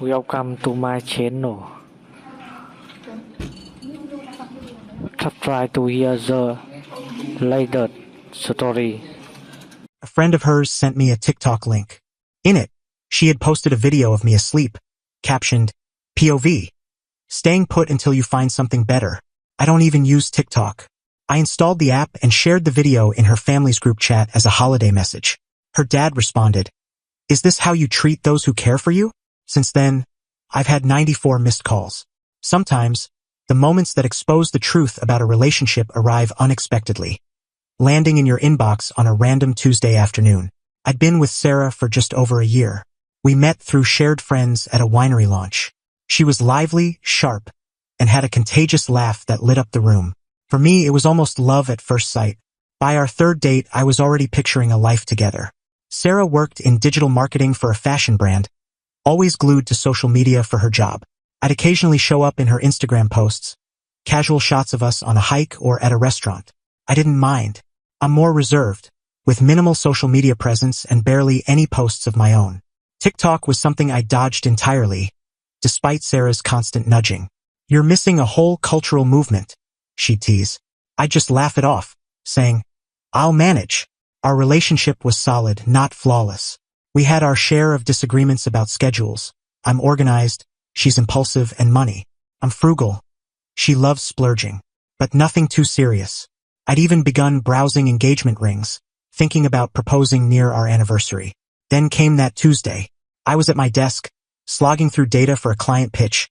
Welcome to my channel. Try to hear the latest story. A friend of hers sent me a TikTok link. In it, she had posted a video of me asleep, captioned, POV. Staying put until you find something better. I don't even use TikTok. I installed the app and shared the video in her family's group chat as a holiday message. Her dad responded, "Is this how you treat those who care for you?" Since then, I've had 94 missed calls. Sometimes, the moments that expose the truth about a relationship arrive unexpectedly, landing in your inbox on a random Tuesday afternoon. I'd been with Sarah for just over a year. We met through shared friends at a winery launch. She was lively, sharp, and had a contagious laugh that lit up the room. For me, it was almost love at first sight. By our third date, I was already picturing a life together. Sarah worked in digital marketing for a fashion brand, always glued to social media for her job. I'd occasionally show up in her Instagram posts, casual shots of us on a hike or at a restaurant. I didn't mind. I'm more reserved, with minimal social media presence and barely any posts of my own. TikTok was something I dodged entirely, despite Sarah's constant nudging. "You're missing a whole cultural movement," she'd tease. I'd just laugh it off, saying, "I'll manage." Our relationship was solid, not flawless. We had our share of disagreements about schedules. I'm organized, she's impulsive, and money. I'm frugal. She loves splurging, but nothing too serious. I'd even begun browsing engagement rings, thinking about proposing near our anniversary. Then came that Tuesday. I was at my desk, slogging through data for a client pitch,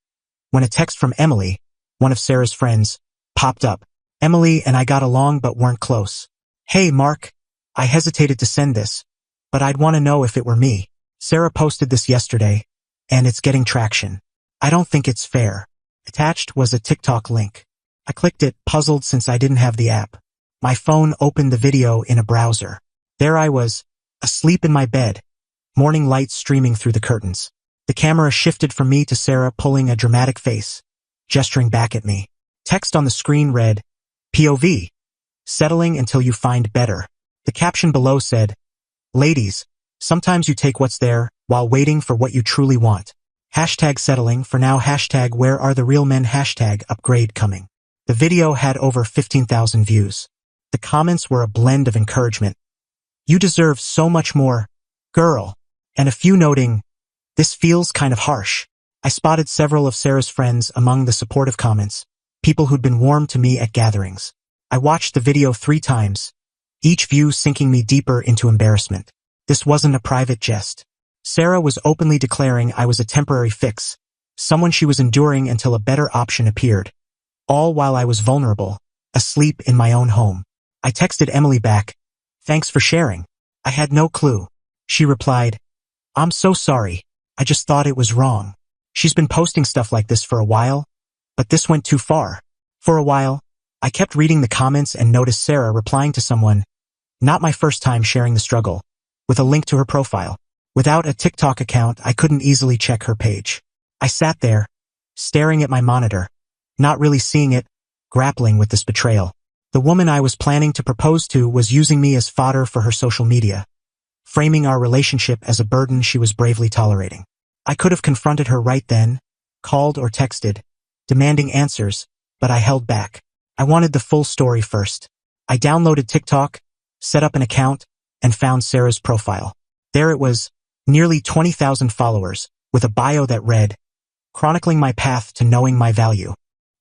when a text from Emily, one of Sarah's friends, popped up. Emily and I got along but weren't close. "Hey, Mark, I hesitated to send this, but I'd want to know if it were me. Sarah posted this yesterday, and it's getting traction. I don't think it's fair." Attached was a TikTok link. I clicked it, puzzled since I didn't have the app. My phone opened the video in a browser. There I was, asleep in my bed, morning light streaming through the curtains. The camera shifted from me to Sarah pulling a dramatic face, gesturing back at me. Text on the screen read, POV, settling until you find better. The caption below said, "Ladies, sometimes you take what's there while waiting for what you truly want. Hashtag settling for now, hashtag where are the real men, hashtag upgrade coming." The video had over 15,000 views. The comments were a blend of encouragement. "You deserve so much more, girl," and a few noting, "This feels kind of harsh." I spotted several of Sarah's friends among the supportive comments, people who'd been warm to me at gatherings. I watched the video 3 times, each view sinking me deeper into embarrassment. This wasn't a private jest. Sarah was openly declaring I was a temporary fix, someone she was enduring until a better option appeared, all while I was vulnerable, asleep in my own home. I texted Emily back, "Thanks for sharing. I had no clue." She replied, "I'm so sorry. I just thought it was wrong." She's been posting stuff like this for a while, but this went too far. For a while, I kept reading the comments and noticed Sarah replying to someone, not my first time sharing the struggle, with a link to her profile. Without a TikTok account, I couldn't easily check her page. I sat there, staring at my monitor, not really seeing it, grappling with this betrayal. The woman I was planning to propose to was using me as fodder for her social media, framing our relationship as a burden she was bravely tolerating. I could have confronted her right then, called or texted, demanding answers, but I held back. I wanted the full story first. I downloaded TikTok, set up an account, and found Sarah's profile. There it was, nearly 20,000 followers, with a bio that read, "Chronicling my path to knowing my value."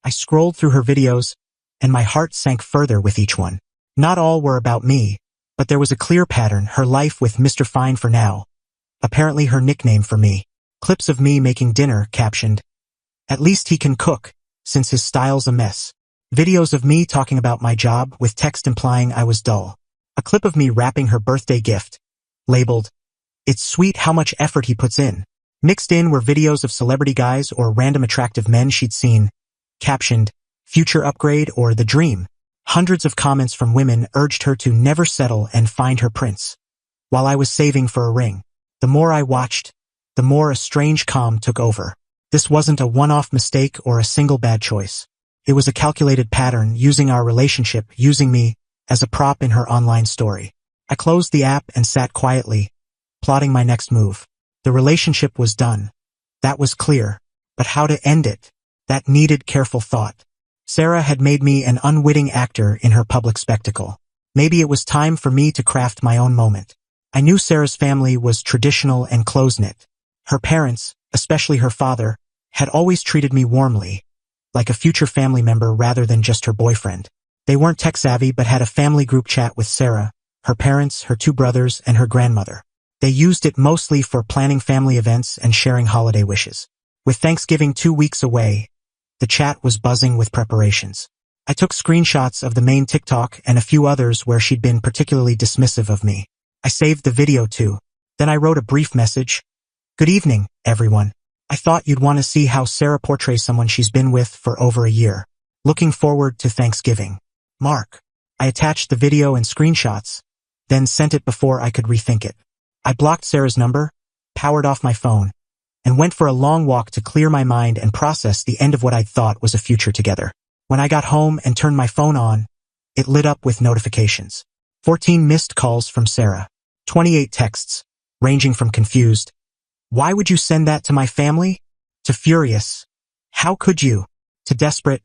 I scrolled through her videos, and my heart sank further with each one. Not all were about me, but there was a clear pattern: her life with Mr. Fine for now, apparently her nickname for me. Clips of me making dinner, captioned, "At least he can cook, since his style's a mess." Videos of me talking about my job, with text implying I was dull. A clip of me wrapping her birthday gift, labeled, "It's sweet how much effort he puts in." Mixed in were videos of celebrity guys or random attractive men she'd seen, captioned, "Future upgrade" or "The dream." Hundreds of comments from women urged her to never settle and find her prince. While I was saving for a ring, the more I watched, the more a strange calm took over. This wasn't a one-off mistake or a single bad choice. It was a calculated pattern, using our relationship, using me, as a prop in her online story. I closed the app and sat quietly, plotting my next move. The relationship was done. That was clear. But how to end it? That needed careful thought. Sarah had made me an unwitting actor in her public spectacle. Maybe it was time for me to craft my own moment. I knew Sarah's family was traditional and close-knit. Her parents, especially her father, had always treated me warmly, like a future family member rather than just her boyfriend. They weren't tech-savvy but had a family group chat with Sarah, her parents, her 2 brothers, and her grandmother. They used it mostly for planning family events and sharing holiday wishes. With Thanksgiving 2 weeks away, the chat was buzzing with preparations. I took screenshots of the main TikTok and a few others where she'd been particularly dismissive of me. I saved the video too. Then I wrote a brief message. Good evening, everyone. I thought you'd want to see how Sarah portrays someone she's been with for over a year. Looking forward to Thanksgiving. Mark. I attached the video and screenshots, then sent it before I could rethink it. I blocked Sarah's number, powered off my phone, and went for a long walk to clear my mind and process the end of what I'd thought was a future together. When I got home and turned my phone on, it lit up with notifications. 14 missed calls from Sarah. 28 texts, ranging from confused, "Why would you send that to my family?" to furious, "How could you?" to desperate,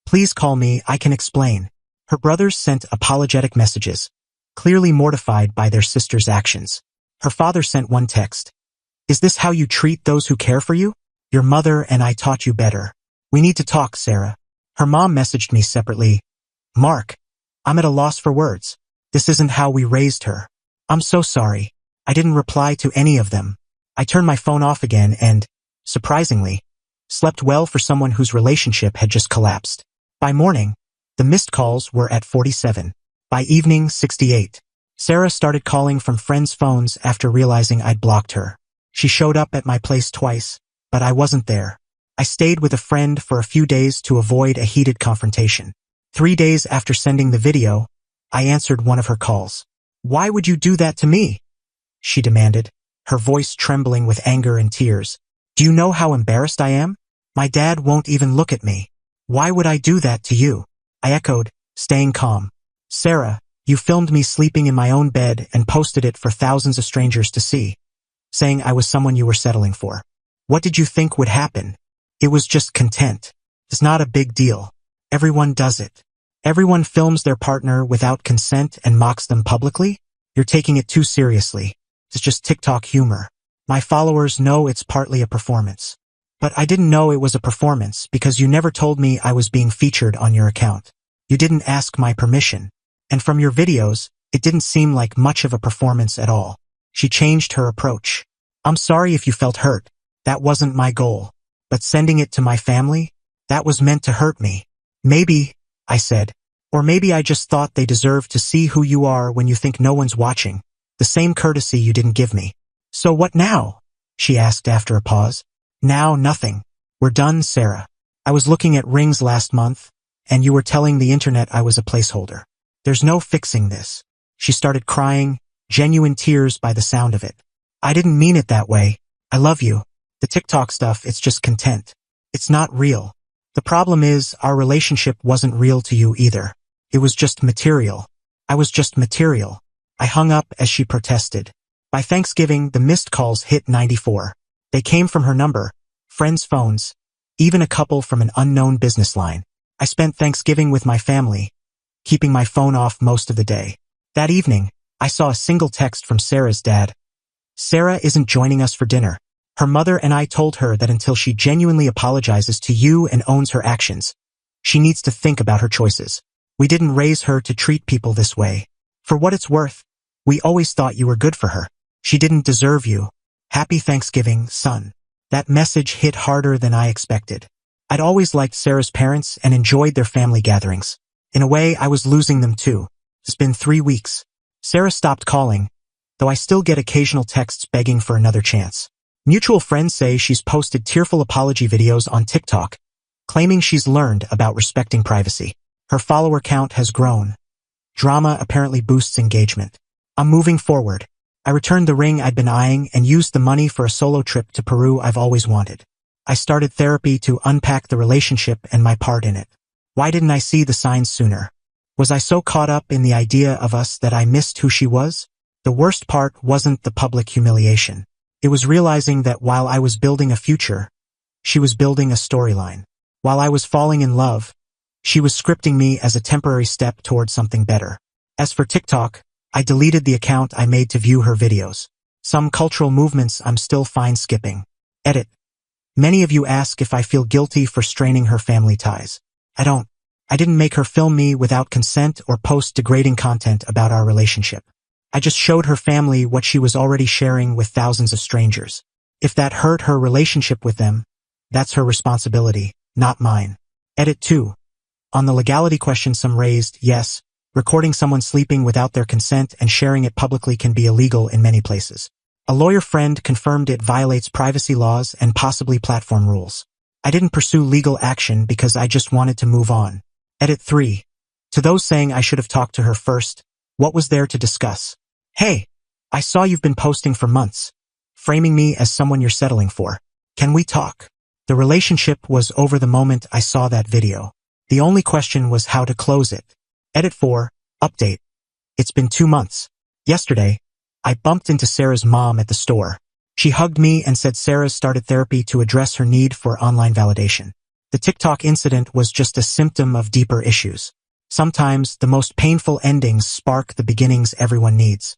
"Please call me, I can explain." Her brothers sent apologetic messages, clearly mortified by their sister's actions. Her father sent one text. "Is this how you treat those who care for you? Your mother and I taught you better. We need to talk, Sarah." Her mom messaged me separately. "Mark, I'm at a loss for words. This isn't how we raised her. I'm so sorry." I didn't reply to any of them. I turned my phone off again and, surprisingly, slept well for someone whose relationship had just collapsed. By morning, the missed calls were at 47. By evening, 68. Sarah started calling from friends' phones after realizing I'd blocked her. She showed up at my place twice, but I wasn't there. I stayed with a friend for a few days to avoid a heated confrontation. 3 days after sending the video, I answered one of her calls. "Why would you do that to me?" she demanded, her voice trembling with anger and tears. "Do you know how embarrassed I am? My dad won't even look at me. Why would I do that to you?" I echoed, staying calm. "Sarah, you filmed me sleeping in my own bed and posted it for thousands of strangers to see, saying I was someone you were settling for. What did you think would happen? It was just content. It's not a big deal. Everyone does it. Everyone films their partner without consent and mocks them publicly? You're taking it too seriously. It's just TikTok humor. My followers know it's partly a performance. But I didn't know it was a performance because you never told me I was being featured on your account. You didn't ask my permission. And from your videos, it didn't seem like much of a performance at all." She changed her approach. "I'm sorry if you felt hurt. That wasn't my goal. But sending it to my family? That was meant to hurt me." "Maybe," I said. "Or maybe I just thought they deserved to see who you are when you think no one's watching. The same courtesy you didn't give me." "So what now?" she asked after a pause. "Now nothing. We're done, Sarah. I was looking at rings last month, and you were telling the internet I was a placeholder. There's no fixing this." She started crying, genuine tears by the sound of it. "I didn't mean it that way. I love you. The TikTok stuff, it's just content. It's not real. The problem is, our relationship wasn't real to you either. It was just material. I was just material." I hung up as she protested. By Thanksgiving, the missed calls hit 94. They came from her number, friends' phones, even a couple from an unknown business line. I spent Thanksgiving with my family, keeping my phone off most of the day. That evening, I saw a single text from Sarah's dad. "Sarah isn't joining us for dinner. Her mother and I told her that until she genuinely apologizes to you and owns her actions, she needs to think about her choices. We didn't raise her to treat people this way. For what it's worth, we always thought you were good for her. She didn't deserve you. Happy Thanksgiving, son." That message hit harder than I expected. I'd always liked Sarah's parents and enjoyed their family gatherings. In a way, I was losing them too. It's been 3 weeks. Sarah stopped calling, though I still get occasional texts begging for another chance. Mutual friends say she's posted tearful apology videos on TikTok, claiming she's learned about respecting privacy. Her follower count has grown. Drama apparently boosts engagement. I'm moving forward. I returned the ring I'd been eyeing and used the money for a solo trip to Peru I've always wanted. I started therapy to unpack the relationship and my part in it. Why didn't I see the signs sooner? Was I so caught up in the idea of us that I missed who she was? The worst part wasn't the public humiliation. It was realizing that while I was building a future, she was building a storyline. While I was falling in love, she was scripting me as a temporary step toward something better. As for TikTok, I deleted the account I made to view her videos. Some cultural movements I'm still fine skipping. Edit. Many of you ask if I feel guilty for straining her family ties. I don't. I didn't make her film me without consent or post degrading content about our relationship. I just showed her family what she was already sharing with thousands of strangers. If that hurt her relationship with them, that's her responsibility, not mine. Edit 2. On the legality question some raised, yes, recording someone sleeping without their consent and sharing it publicly can be illegal in many places. A lawyer friend confirmed it violates privacy laws and possibly platform rules. I didn't pursue legal action because I just wanted to move on. Edit 3. To those saying I should have talked to her first, what was there to discuss? Hey, I saw you've been posting for months, framing me as someone you're settling for. Can we talk? The relationship was over the moment I saw that video. The only question was how to close it. Edit 4. Update. It's been 2 months. Yesterday, I bumped into Sarah's mom at the store. She hugged me and said Sarah started therapy to address her need for online validation. The TikTok incident was just a symptom of deeper issues. Sometimes the most painful endings spark the beginnings everyone needs.